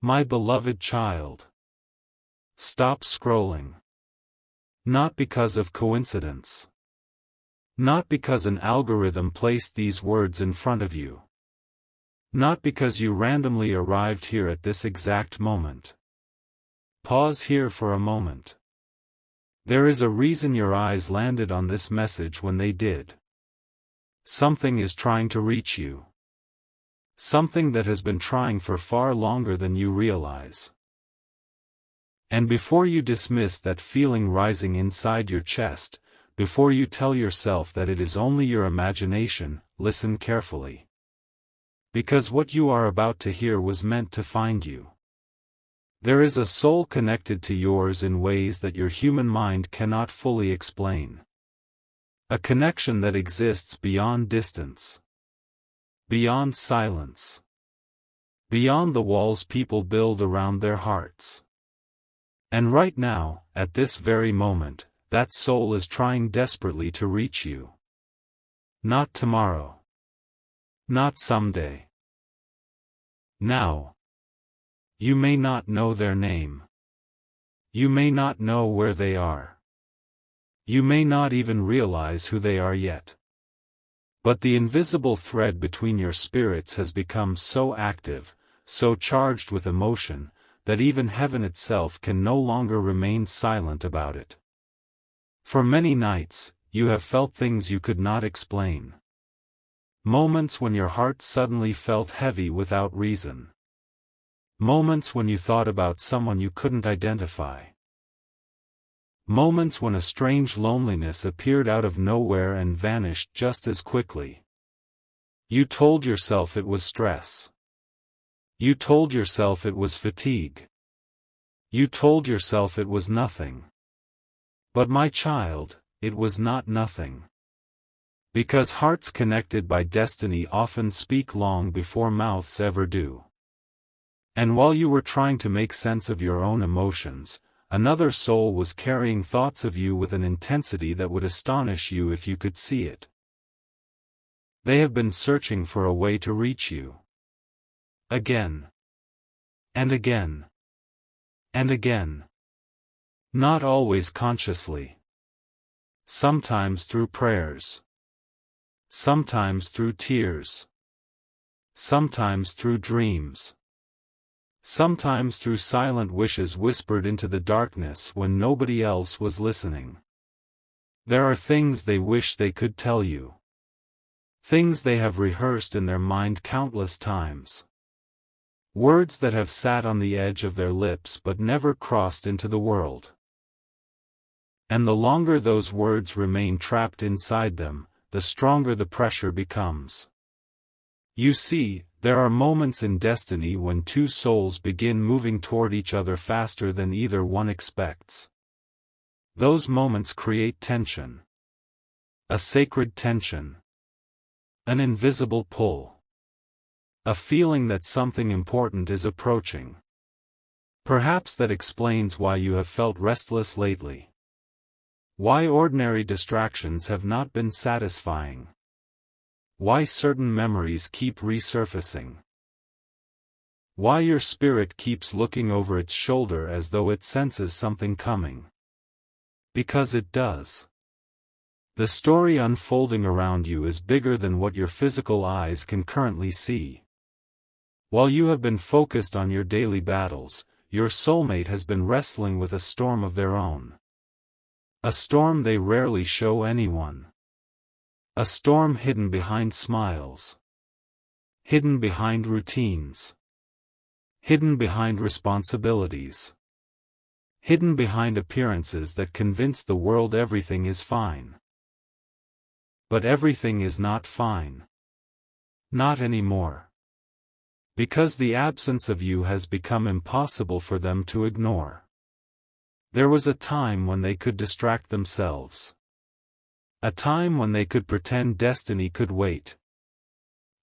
My beloved child. Stop scrolling. Not because of coincidence. Not because an algorithm placed these words in front of you. Not because you randomly arrived here at this exact moment. Pause here for a moment. There is a reason your eyes landed on this message when they did. Something is trying to reach you. Something that has been trying for far longer than you realize. And before you dismiss that feeling rising inside your chest, before you tell yourself that it is only your imagination, listen carefully. Because what you are about to hear was meant to find you. There is a soul connected to yours in ways that your human mind cannot fully explain. A connection that exists beyond distance. Beyond silence. Beyond the walls people build around their hearts. And right now, at this very moment, that soul is trying desperately to reach you. Not tomorrow. Not someday. Now. You may not know their name. You may not know where they are. You may not even realize who they are yet. But the invisible thread between your spirits has become so active, so charged with emotion, that even heaven itself can no longer remain silent about it. For many nights, you have felt things you could not explain. Moments when your heart suddenly felt heavy without reason. Moments when you thought about someone you couldn't identify. Moments when a strange loneliness appeared out of nowhere and vanished just as quickly. You told yourself it was stress. You told yourself it was fatigue. You told yourself it was nothing. But my child, it was not nothing. Because hearts connected by destiny often speak long before mouths ever do. And while you were trying to make sense of your own emotions, another soul was carrying thoughts of you with an intensity that would astonish you if you could see it. They have been searching for a way to reach you. Again. And again. And again. Not always consciously. Sometimes through prayers. Sometimes through tears. Sometimes through dreams. Sometimes through silent wishes whispered into the darkness when nobody else was listening. There are things they wish they could tell you. Things they have rehearsed in their mind countless times. Words that have sat on the edge of their lips but never crossed into the world. And the longer those words remain trapped inside them, the stronger the pressure becomes. You see, there are moments in destiny when two souls begin moving toward each other faster than either one expects. Those moments create tension. A sacred tension. An invisible pull. A feeling that something important is approaching. Perhaps that explains why you have felt restless lately. Why ordinary distractions have not been satisfying. Why certain memories keep resurfacing. Why your spirit keeps looking over its shoulder as though it senses something coming. Because it does. The story unfolding around you is bigger than what your physical eyes can currently see. While you have been focused on your daily battles, your soulmate has been wrestling with a storm of their own. A storm they rarely show anyone. A storm hidden behind smiles. Hidden behind routines. Hidden behind responsibilities. Hidden behind appearances that convince the world everything is fine. But everything is not fine. Not anymore. Because the absence of you has become impossible for them to ignore. There was a time when they could distract themselves. A time when they could pretend destiny could wait.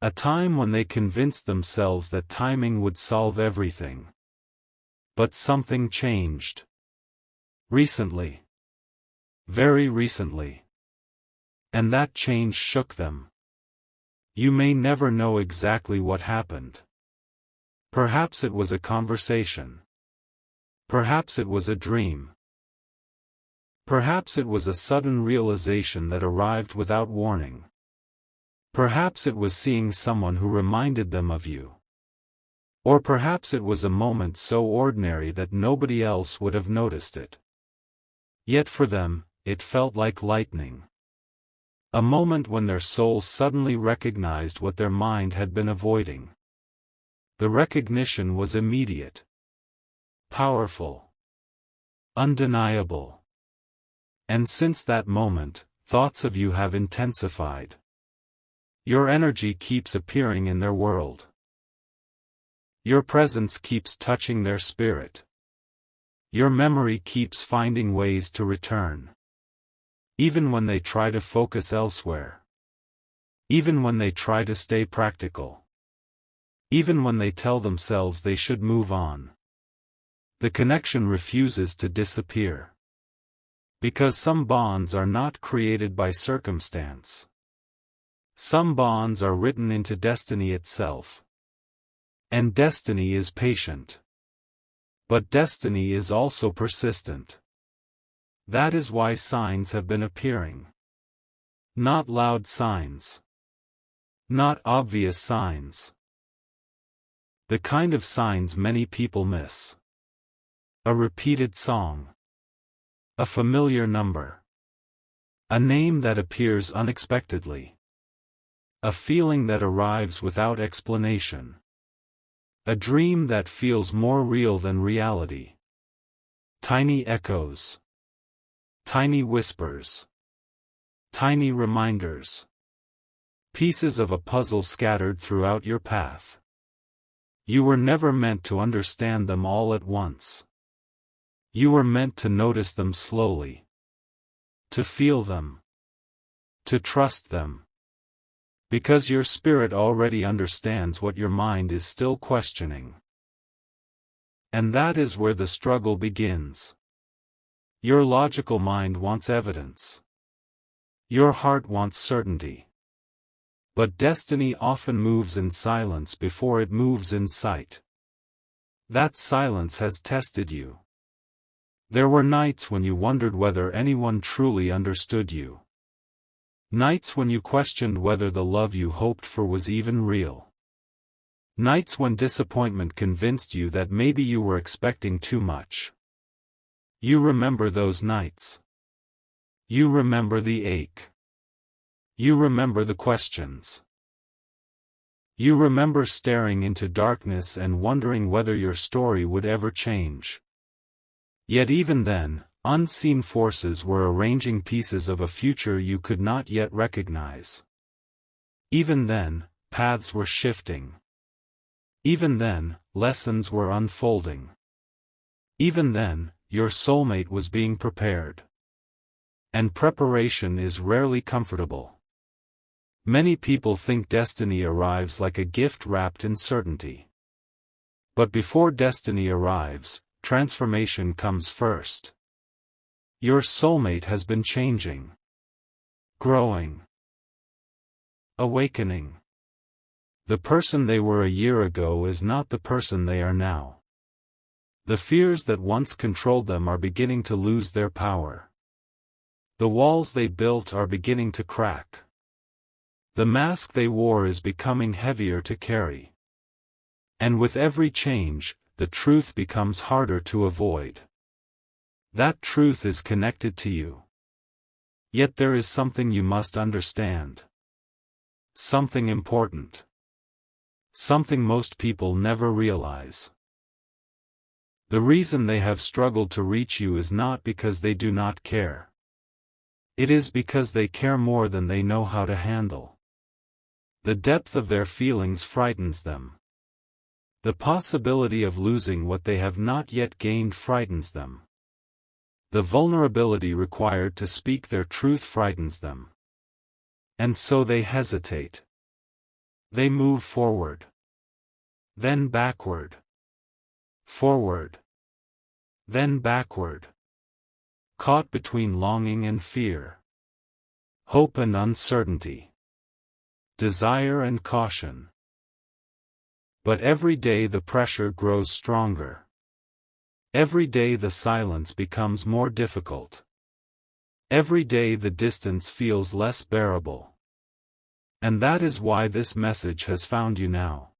A time when they convinced themselves that timing would solve everything. But something changed. Recently. Very recently. And that change shook them. You may never know exactly what happened. Perhaps it was a conversation. Perhaps it was a dream. Perhaps it was a sudden realization that arrived without warning. Perhaps it was seeing someone who reminded them of you. Or perhaps it was a moment so ordinary that nobody else would have noticed it. Yet for them, it felt like lightning. A moment when their soul suddenly recognized what their mind had been avoiding. The recognition was immediate, powerful, undeniable. And since that moment, thoughts of you have intensified. Your energy keeps appearing in their world. Your presence keeps touching their spirit. Your memory keeps finding ways to return. Even when they try to focus elsewhere. Even when they try to stay practical. Even when they tell themselves they should move on. The connection refuses to disappear. Because some bonds are not created by circumstance. Some bonds are written into destiny itself. And destiny is patient. But destiny is also persistent. That is why signs have been appearing. Not loud signs. Not obvious signs. The kind of signs many people miss. A repeated song. A familiar number. A name that appears unexpectedly. A feeling that arrives without explanation. A dream that feels more real than reality. Tiny echoes. Tiny whispers. Tiny reminders. Pieces of a puzzle scattered throughout your path. You were never meant to understand them all at once. You were meant to notice them slowly. To feel them. To trust them. Because your spirit already understands what your mind is still questioning. And that is where the struggle begins. Your logical mind wants evidence. Your heart wants certainty. But destiny often moves in silence before it moves in sight. That silence has tested you. There were nights when you wondered whether anyone truly understood you. Nights when you questioned whether the love you hoped for was even real. Nights when disappointment convinced you that maybe you were expecting too much. You remember those nights. You remember the ache. You remember the questions. You remember staring into darkness and wondering whether your story would ever change. Yet even then, unseen forces were arranging pieces of a future you could not yet recognize. Even then, paths were shifting. Even then, lessons were unfolding. Even then, your soulmate was being prepared. And preparation is rarely comfortable. Many people think destiny arrives like a gift wrapped in certainty. But before destiny arrives, transformation comes first. Your soulmate has been changing. Growing. Awakening. The person they were a year ago is not the person they are now. The fears that once controlled them are beginning to lose their power. The walls they built are beginning to crack. The mask they wore is becoming heavier to carry. And with every change, the truth becomes harder to avoid. That truth is connected to you. Yet there is something you must understand. Something important. Something most people never realize. The reason they have struggled to reach you is not because they do not care. It is because they care more than they know how to handle. The depth of their feelings frightens them. The possibility of losing what they have not yet gained frightens them. The vulnerability required to speak their truth frightens them. And so they hesitate. They move forward. Then backward. Forward. Then backward. Caught between longing and fear. Hope and uncertainty. Desire and caution. But every day the pressure grows stronger. Every day the silence becomes more difficult. Every day the distance feels less bearable. And that is why this message has found you now.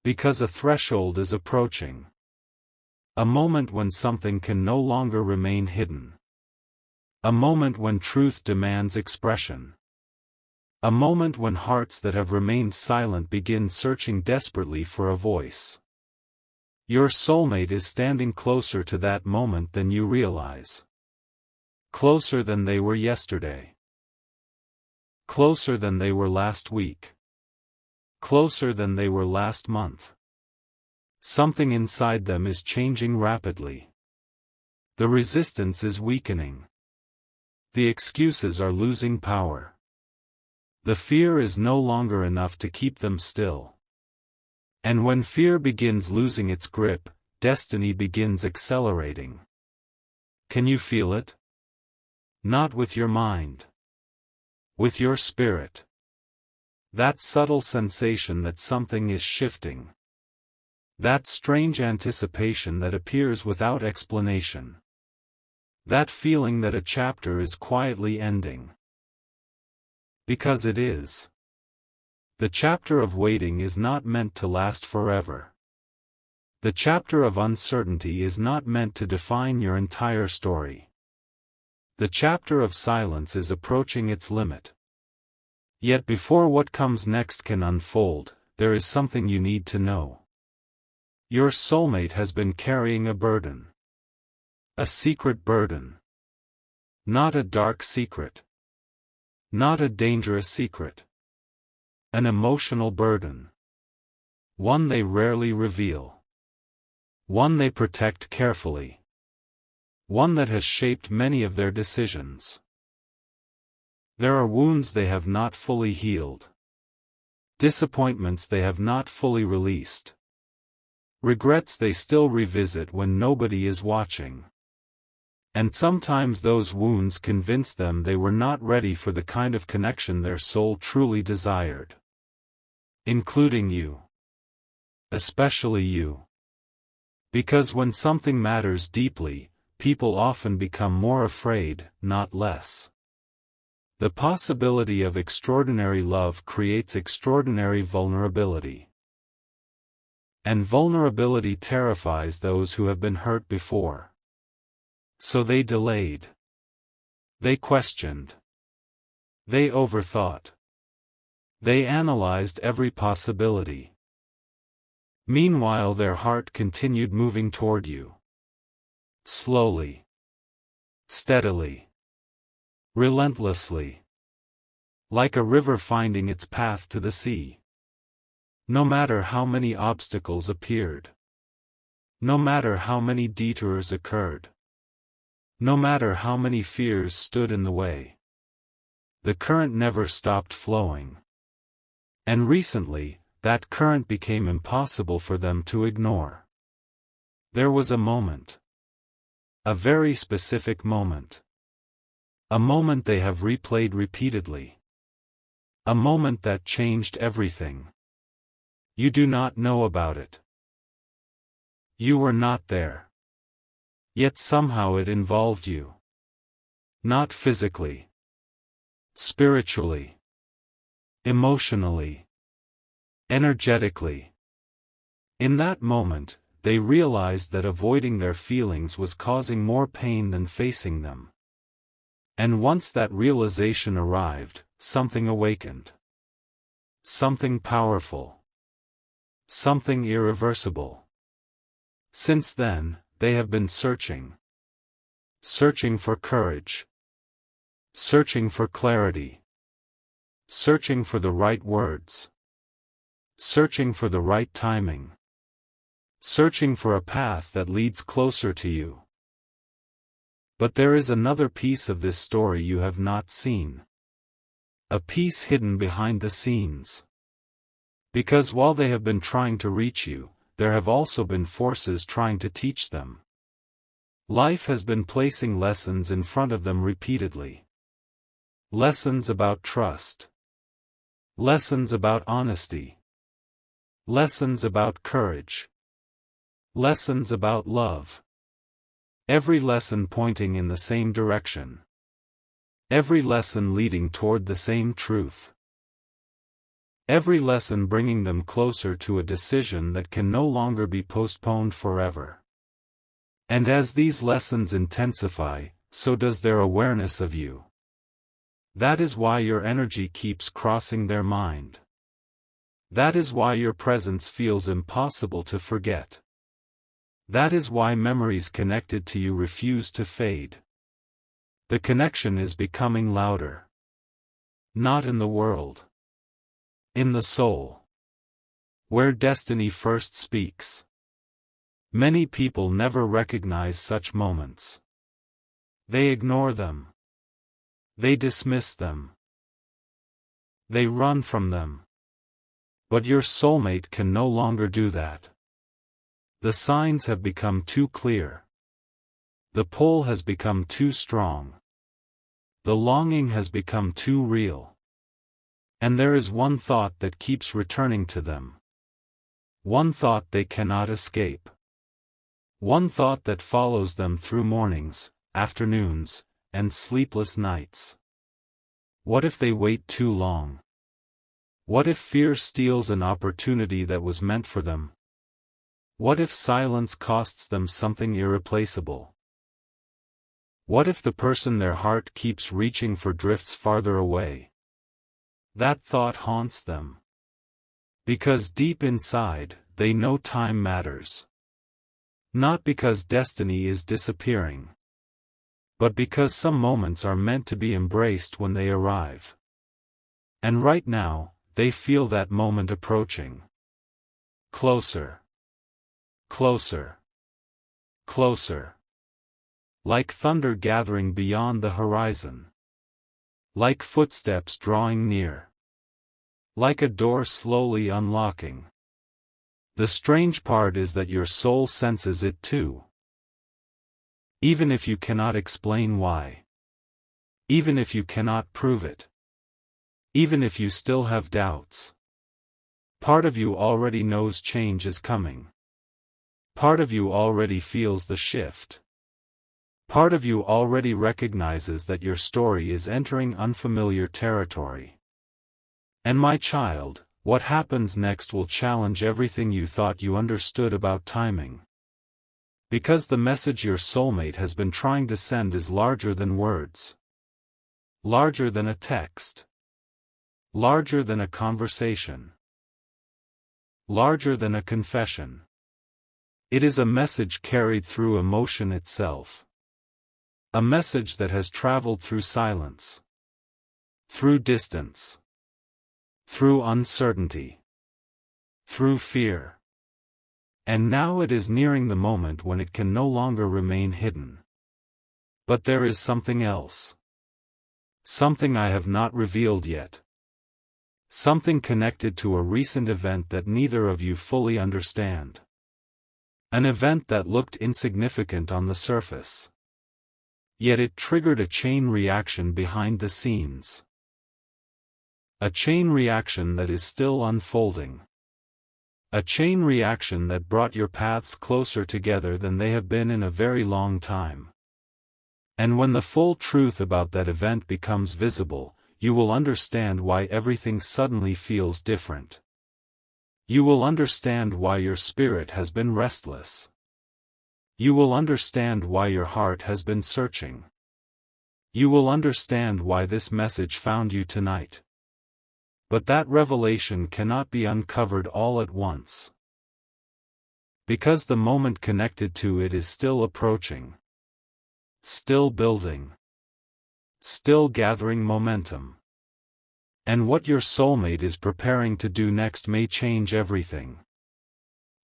Because a threshold is approaching. A moment when something can no longer remain hidden. A moment when truth demands expression. A moment when hearts that have remained silent begin searching desperately for a voice. Your soulmate is standing closer to that moment than you realize. Closer than they were yesterday. Closer than they were last week. Closer than they were last month. Something inside them is changing rapidly. The resistance is weakening. The excuses are losing power. The fear is no longer enough to keep them still. And when fear begins losing its grip, destiny begins accelerating. Can you feel it? Not with your mind. With your spirit. That subtle sensation that something is shifting. That strange anticipation that appears without explanation. That feeling that a chapter is quietly ending. Because it is. The chapter of waiting is not meant to last forever. The chapter of uncertainty is not meant to define your entire story. The chapter of silence is approaching its limit. Yet before what comes next can unfold, there is something you need to know. Your soulmate has been carrying a burden. A secret burden. Not a dark secret. Not a dangerous secret. An emotional burden. One they rarely reveal. One they protect carefully. One that has shaped many of their decisions. There are wounds they have not fully healed. Disappointments they have not fully released. Regrets they still revisit when nobody is watching. And sometimes those wounds convince them they were not ready for the kind of connection their soul truly desired. Including you. Especially you. Because when something matters deeply, people often become more afraid, not less. The possibility of extraordinary love creates extraordinary vulnerability. And vulnerability terrifies those who have been hurt before. So they delayed. They questioned. They overthought. They analyzed every possibility. Meanwhile their heart continued moving toward you. Slowly. Steadily. Relentlessly. Like a river finding its path to the sea. No matter how many obstacles appeared. No matter how many detours occurred. No matter how many fears stood in the way. The current never stopped flowing. And recently, that current became impossible for them to ignore. There was a moment. A very specific moment. A moment they have replayed repeatedly. A moment that changed everything. You do not know about it. You were not there. Yet somehow it involved you. Not physically. Spiritually. Emotionally. Energetically. In that moment, they realized that avoiding their feelings was causing more pain than facing them. And once that realization arrived, something awakened. Something powerful. Something irreversible. Since then, they have been searching. Searching for courage. Searching for clarity. Searching for the right words. Searching for the right timing. Searching for a path that leads closer to you. But there is another piece of this story you have not seen. A piece hidden behind the scenes. Because while they have been trying to reach you, there have also been forces trying to teach them. Life has been placing lessons in front of them repeatedly. Lessons about trust. Lessons about honesty. Lessons about courage. Lessons about love. Every lesson pointing in the same direction. Every lesson leading toward the same truth. Every lesson bringing them closer to a decision that can no longer be postponed forever. And as these lessons intensify, so does their awareness of you. That is why your energy keeps crossing their mind. That is why your presence feels impossible to forget. That is why memories connected to you refuse to fade. The connection is becoming louder. Not in the world. In the soul. Where destiny first speaks. Many people never recognize such moments. They ignore them. They dismiss them. They run from them. But your soulmate can no longer do that. The signs have become too clear. The pull has become too strong. The longing has become too real. And there is one thought that keeps returning to them. One thought they cannot escape. One thought that follows them through mornings, afternoons, and sleepless nights. What if they wait too long? What if fear steals an opportunity that was meant for them? What if silence costs them something irreplaceable? What if the person their heart keeps reaching for drifts farther away? That thought haunts them. Because deep inside, they know time matters. Not because destiny is disappearing. But because some moments are meant to be embraced when they arrive. And right now, they feel that moment approaching. Closer. Closer. Closer. Like thunder gathering beyond the horizon. Like footsteps drawing near. Like a door slowly unlocking. The strange part is that your soul senses it too. Even if you cannot explain why. Even if you cannot prove it. Even if you still have doubts. Part of you already knows change is coming. Part of you already feels the shift. Part of you already recognizes that your story is entering unfamiliar territory. And my child, what happens next will challenge everything you thought you understood about timing. Because the message your soulmate has been trying to send is larger than words. Larger than a text. Larger than a conversation. Larger than a confession. It is a message carried through emotion itself. A message that has traveled through silence. Through distance. Through uncertainty. Through fear. And now it is nearing the moment when it can no longer remain hidden. But there is something else. Something I have not revealed yet. Something connected to a recent event that neither of you fully understand. An event that looked insignificant on the surface. Yet it triggered a chain reaction behind the scenes. A chain reaction that is still unfolding. A chain reaction that brought your paths closer together than they have been in a very long time. And when the full truth about that event becomes visible, you will understand why everything suddenly feels different. You will understand why your spirit has been restless. You will understand why your heart has been searching. You will understand why this message found you tonight. But that revelation cannot be uncovered all at once. Because the moment connected to it is still approaching. Still building. Still gathering momentum. And what your soulmate is preparing to do next may change everything.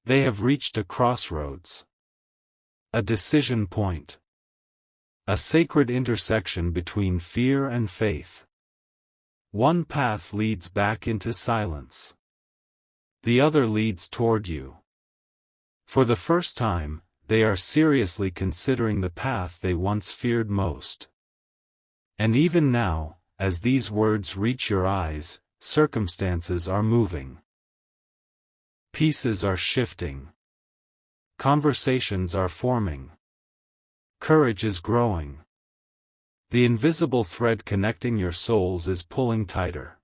They have reached a crossroads. A decision point. A sacred intersection between fear and faith. One path leads back into silence. The other leads toward you. For the first time, they are seriously considering the path they once feared most. And even now, as these words reach your eyes, circumstances are moving. Pieces are shifting. Conversations are forming. Courage is growing. The invisible thread connecting your souls is pulling tighter.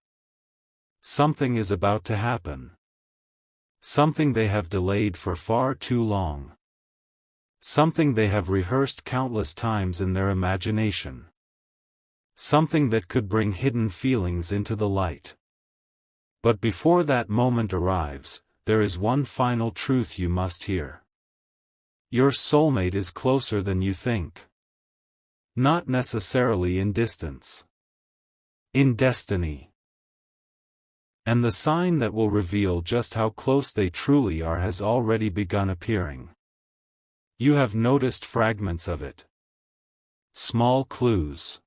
Something is about to happen. Something they have delayed for far too long. Something they have rehearsed countless times in their imagination. Something that could bring hidden feelings into the light. But before that moment arrives, there is one final truth you must hear. Your soulmate is closer than you think. Not necessarily in distance. In destiny. And the sign that will reveal just how close they truly are has already begun appearing. You have noticed fragments of it. Small clues.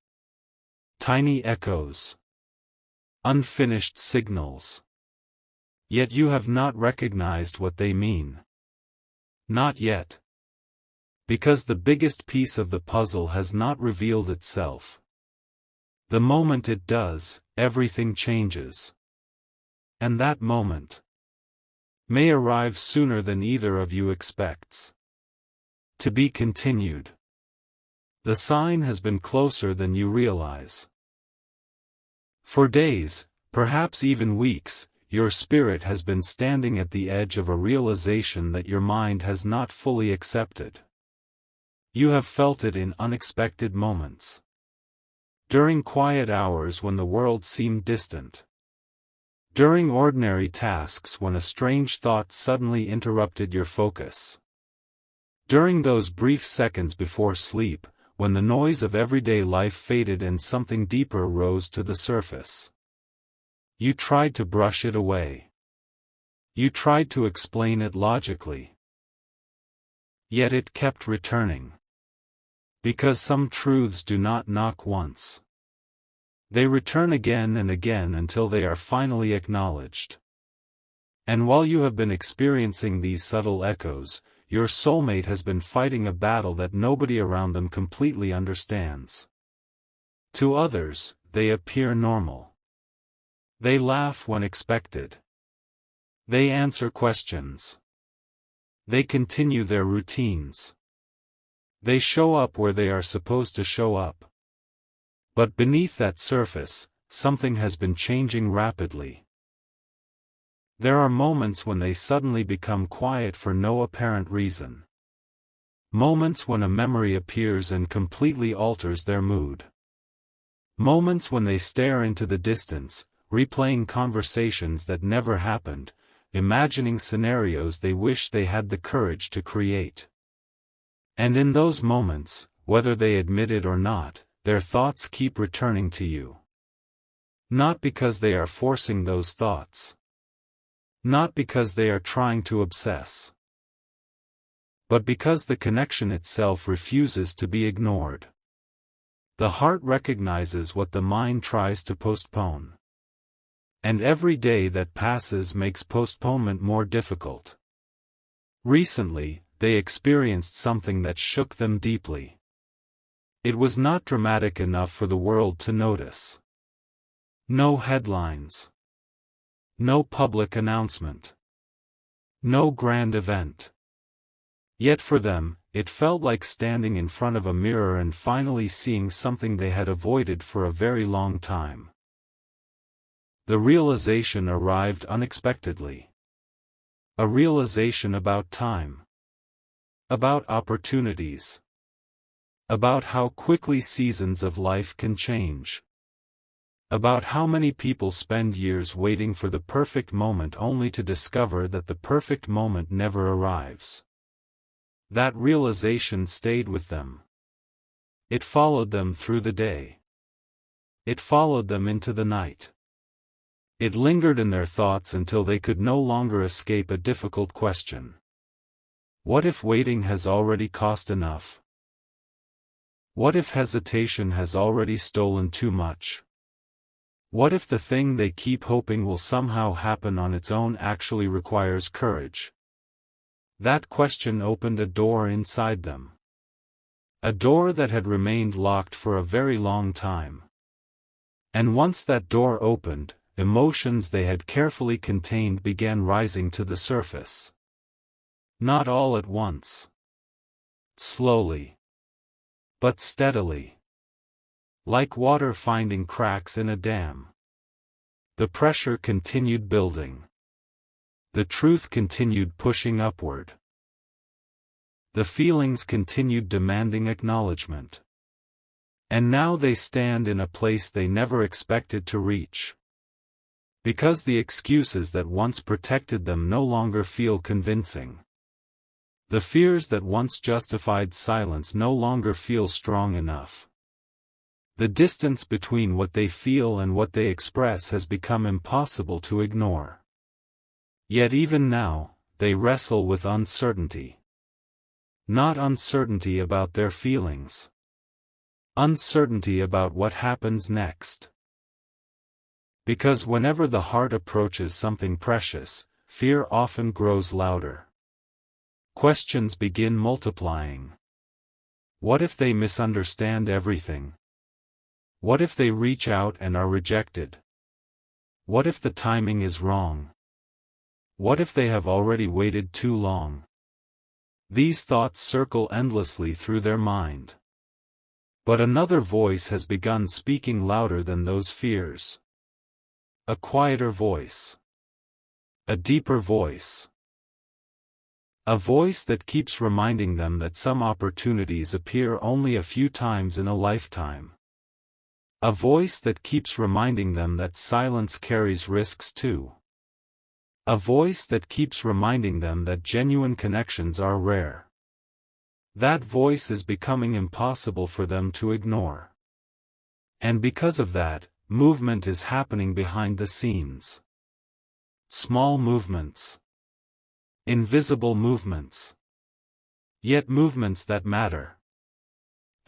Tiny echoes. Unfinished signals. Yet you have not recognized what they mean. Not yet. Because the biggest piece of the puzzle has not revealed itself. The moment it does, everything changes. And that moment may arrive sooner than either of you expects. To be continued. The sign has been closer than you realize. For days, perhaps even weeks, your spirit has been standing at the edge of a realization that your mind has not fully accepted. You have felt it in unexpected moments. During quiet hours when the world seemed distant. During ordinary tasks when a strange thought suddenly interrupted your focus. During those brief seconds before sleep, when the noise of everyday life faded and something deeper rose to the surface. You tried to brush it away. You tried to explain it logically. Yet it kept returning. Because some truths do not knock once. They return again and again until they are finally acknowledged. And while you have been experiencing these subtle echoes, your soulmate has been fighting a battle that nobody around them completely understands. To others, they appear normal. They laugh when expected. They answer questions. They continue their routines. They show up where they are supposed to show up. But beneath that surface, something has been changing rapidly. There are moments when they suddenly become quiet for no apparent reason. Moments when a memory appears and completely alters their mood. Moments when they stare into the distance, replaying conversations that never happened, imagining scenarios they wish they had the courage to create. And in those moments, whether they admit it or not, their thoughts keep returning to you. Not because they are forcing those thoughts. Not because they are trying to obsess. But because the connection itself refuses to be ignored. The heart recognizes what the mind tries to postpone. And every day that passes makes postponement more difficult. Recently, they experienced something that shook them deeply. It was not dramatic enough for the world to notice. No headlines. No public announcement. No grand event. Yet for them, it felt like standing in front of a mirror and finally seeing something they had avoided for a very long time. The realization arrived unexpectedly. A realization about time. About opportunities. About how quickly seasons of life can change. About how many people spend years waiting for the perfect moment only to discover that the perfect moment never arrives. That realization stayed with them. It followed them through the day. It followed them into the night. It lingered in their thoughts until they could no longer escape a difficult question. What if waiting has already cost enough? What if hesitation has already stolen too much? What if the thing they keep hoping will somehow happen on its own actually requires courage? That question opened a door inside them. A door that had remained locked for a very long time. And once that door opened, emotions they had carefully contained began rising to the surface. Not all at once. Slowly. But steadily. Like water finding cracks in a dam. The pressure continued building. The truth continued pushing upward. The feelings continued demanding acknowledgement. And now they stand in a place they never expected to reach. Because the excuses that once protected them no longer feel convincing. The fears that once justified silence no longer feel strong enough. The distance between what they feel and what they express has become impossible to ignore. Yet even now, they wrestle with uncertainty. Not uncertainty about their feelings. Uncertainty about what happens next. Because whenever the heart approaches something precious, fear often grows louder. Questions begin multiplying. What if they misunderstand everything? What if they reach out and are rejected? What if the timing is wrong? What if they have already waited too long? These thoughts circle endlessly through their mind. But another voice has begun speaking louder than those fears. A quieter voice. A deeper voice. A voice that keeps reminding them that some opportunities appear only a few times in a lifetime. A voice that keeps reminding them that silence carries risks too. A voice that keeps reminding them that genuine connections are rare. That voice is becoming impossible for them to ignore. And because of that, movement is happening behind the scenes. Small movements. Invisible movements. Yet movements that matter.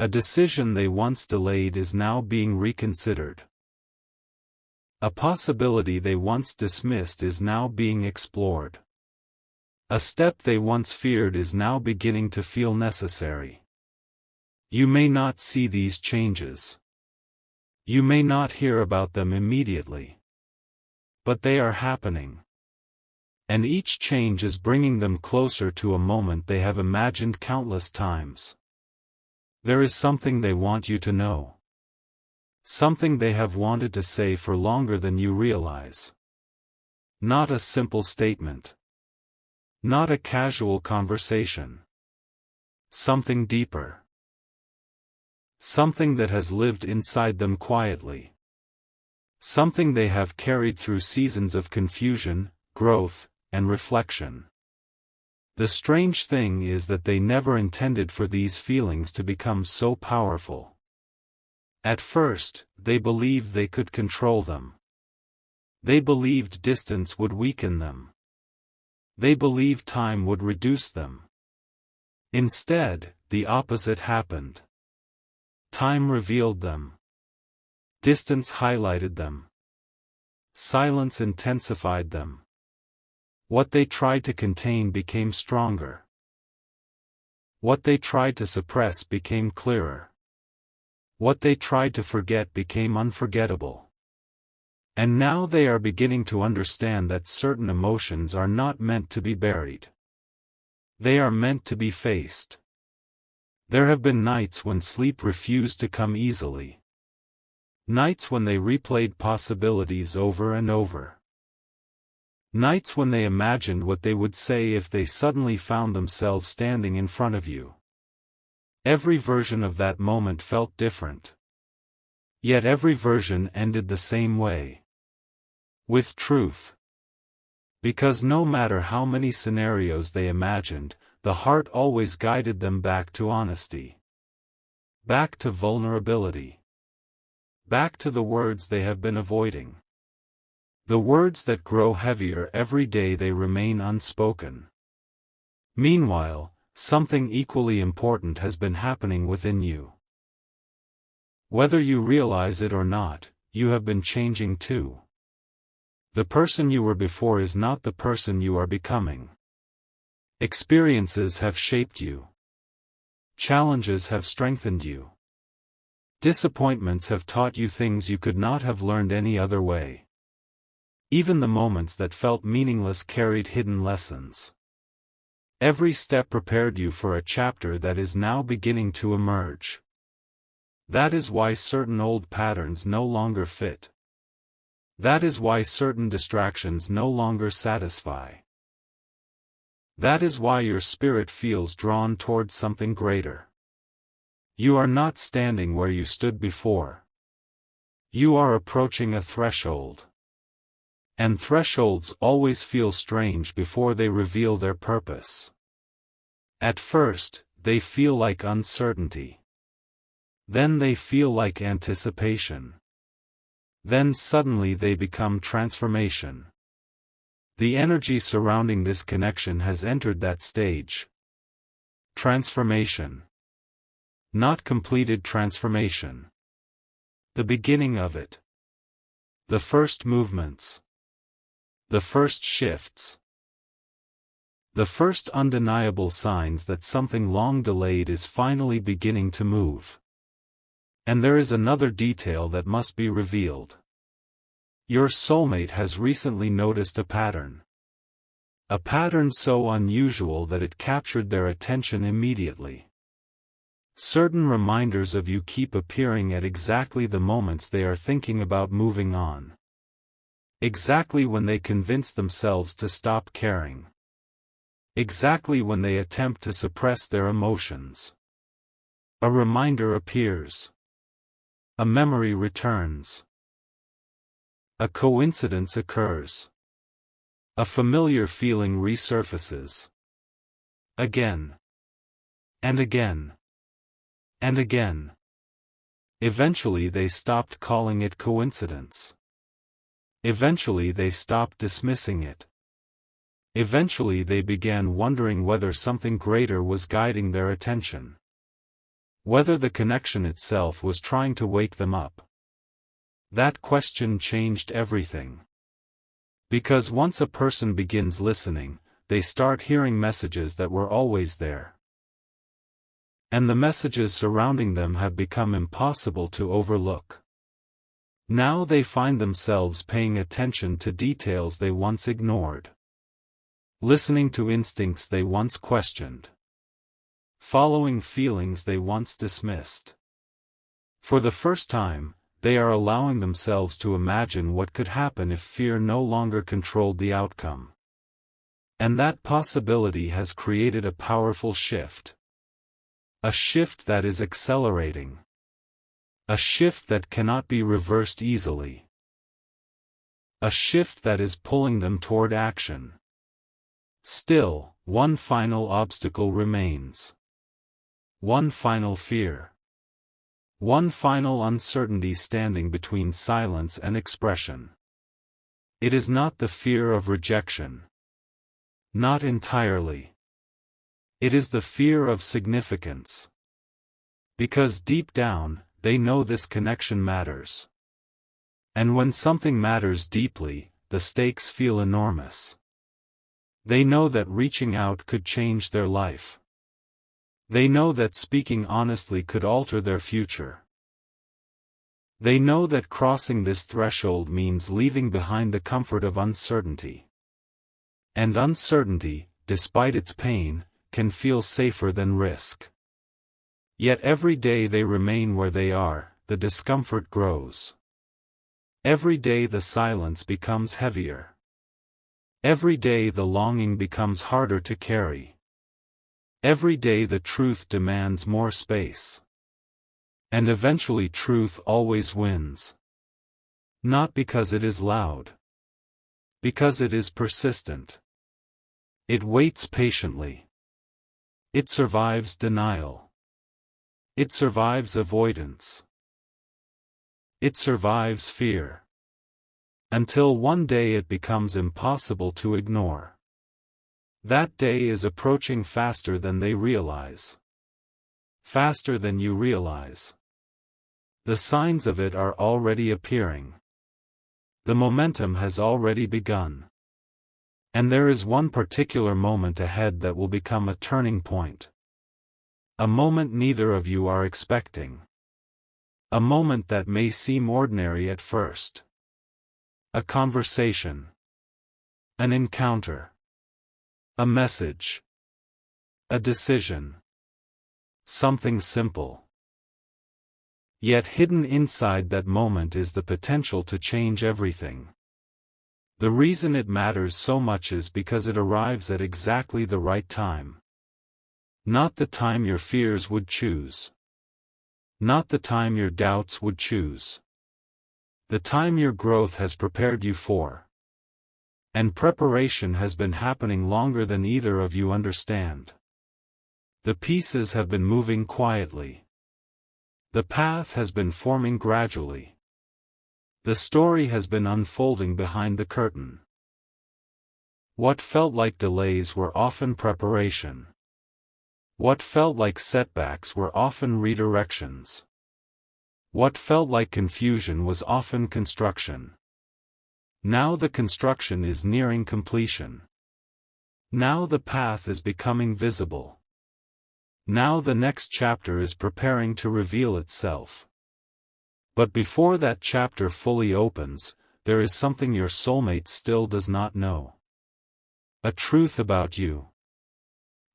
A decision they once delayed is now being reconsidered. A possibility they once dismissed is now being explored. A step they once feared is now beginning to feel necessary. You may not see these changes. You may not hear about them immediately. But they are happening. And each change is bringing them closer to a moment they have imagined countless times. There is something they want you to know. Something they have wanted to say for longer than you realize. Not a simple statement. Not a casual conversation. Something deeper. Something that has lived inside them quietly. Something they have carried through seasons of confusion, growth, and reflection. The strange thing is that they never intended for these feelings to become so powerful. At first, they believed they could control them. They believed distance would weaken them. They believed time would reduce them. Instead, the opposite happened. Time revealed them. Distance highlighted them. Silence intensified them. What they tried to contain became stronger. What they tried to suppress became clearer. What they tried to forget became unforgettable. And now they are beginning to understand that certain emotions are not meant to be buried. They are meant to be faced. There have been nights when sleep refused to come easily. Nights when they replayed possibilities over and over. Nights when they imagined what they would say if they suddenly found themselves standing in front of you. Every version of that moment felt different. Yet every version ended the same way. With truth. Because no matter how many scenarios they imagined, the heart always guided them back to honesty. Back to vulnerability. Back to the words they have been avoiding. The words that grow heavier every day they remain unspoken. Meanwhile, something equally important has been happening within you. Whether you realize it or not, you have been changing too. The person you were before is not the person you are becoming. Experiences have shaped you. Challenges have strengthened you. Disappointments have taught you things you could not have learned any other way. Even the moments that felt meaningless carried hidden lessons. Every step prepared you for a chapter that is now beginning to emerge. That is why certain old patterns no longer fit. That is why certain distractions no longer satisfy. That is why your spirit feels drawn towards something greater. You are not standing where you stood before. You are approaching a threshold. And thresholds always feel strange before they reveal their purpose. At first, they feel like uncertainty. Then they feel like anticipation. Then suddenly they become transformation. The energy surrounding this connection has entered that stage. Transformation. Not completed transformation. The beginning of it. The first movements. The first shifts. The first undeniable signs that something long delayed is finally beginning to move. And there is another detail that must be revealed. Your soulmate has recently noticed a pattern. A pattern so unusual that it captured their attention immediately. Certain reminders of you keep appearing at exactly the moments they are thinking about moving on. Exactly when they convince themselves to stop caring. Exactly when they attempt to suppress their emotions. A reminder appears. A memory returns. A coincidence occurs. A familiar feeling resurfaces. Again. And again. And again. Eventually they stopped calling it coincidence. Eventually they stopped dismissing it. Eventually they began wondering whether something greater was guiding their attention. Whether the connection itself was trying to wake them up. That question changed everything. Because once a person begins listening, they start hearing messages that were always there. And the messages surrounding them have become impossible to overlook. Now they find themselves paying attention to details they once ignored. Listening to instincts they once questioned. Following feelings they once dismissed. For the first time, they are allowing themselves to imagine what could happen if fear no longer controlled the outcome. And that possibility has created a powerful shift. A shift that is accelerating. A shift that cannot be reversed easily. A shift that is pulling them toward action. Still, one final obstacle remains. One final fear. One final uncertainty standing between silence and expression. It is not the fear of rejection. Not entirely. It is the fear of significance. Because deep down, they know this connection matters. And when something matters deeply, the stakes feel enormous. They know that reaching out could change their life. They know that speaking honestly could alter their future. They know that crossing this threshold means leaving behind the comfort of uncertainty. And uncertainty, despite its pain, can feel safer than risk. Yet every day they remain where they are, the discomfort grows. Every day the silence becomes heavier. Every day the longing becomes harder to carry. Every day the truth demands more space. And eventually truth always wins. Not because it is loud. Because it is persistent. It waits patiently. It survives denial. It survives avoidance. It survives fear. Until one day it becomes impossible to ignore. That day is approaching faster than they realize. Faster than you realize. The signs of it are already appearing. The momentum has already begun. And there is one particular moment ahead that will become a turning point. A moment neither of you are expecting. A moment that may seem ordinary at first. A conversation. An encounter. A message. A decision. Something simple. Yet hidden inside that moment is the potential to change everything. The reason it matters so much is because it arrives at exactly the right time. Not the time your fears would choose. Not the time your doubts would choose. The time your growth has prepared you for. And preparation has been happening longer than either of you understand. The pieces have been moving quietly. The path has been forming gradually. The story has been unfolding behind the curtain. What felt like delays were often preparation. What felt like setbacks were often redirections. What felt like confusion was often construction. Now the construction is nearing completion. Now the path is becoming visible. Now the next chapter is preparing to reveal itself. But before that chapter fully opens, there is something your soulmate still does not know. A truth about you.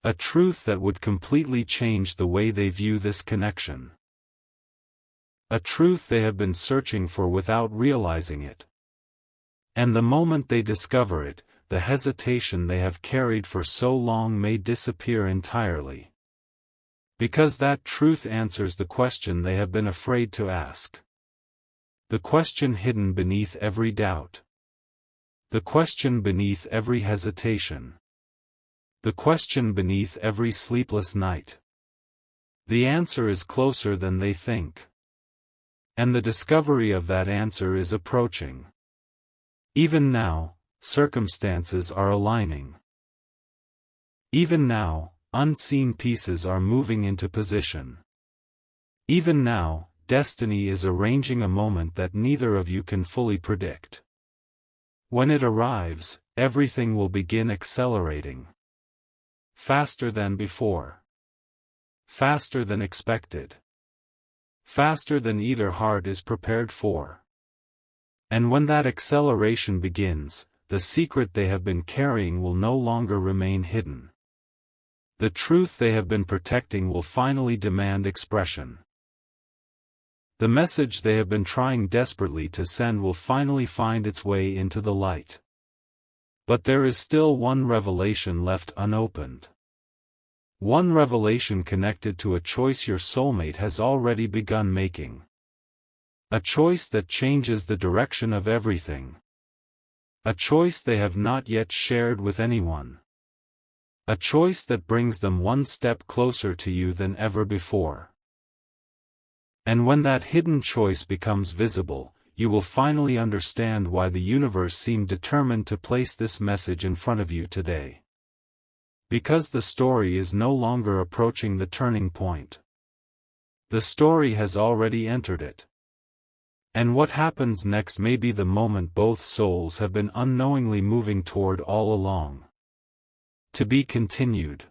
A truth that would completely change the way they view this connection. A truth they have been searching for without realizing it. And the moment they discover it, the hesitation they have carried for so long may disappear entirely. Because that truth answers the question they have been afraid to ask. The question hidden beneath every doubt. The question beneath every hesitation. The question beneath every sleepless night. The answer is closer than they think. And the discovery of that answer is approaching. Even now, circumstances are aligning. Even now, unseen pieces are moving into position. Even now, destiny is arranging a moment that neither of you can fully predict. When it arrives, everything will begin accelerating. Faster than before. Faster than expected. Faster than either heart is prepared for. And when that acceleration begins, the secret they have been carrying will no longer remain hidden. The truth they have been protecting will finally demand expression. The message they have been trying desperately to send will finally find its way into the light. But there is still one revelation left unopened. One revelation connected to a choice your soulmate has already begun making. A choice that changes the direction of everything. A choice they have not yet shared with anyone. A choice that brings them one step closer to you than ever before. And when that hidden choice becomes visible, you will finally understand why the universe seemed determined to place this message in front of you today. Because the story is no longer approaching the turning point. The story has already entered it. And what happens next may be the moment both souls have been unknowingly moving toward all along. To be continued.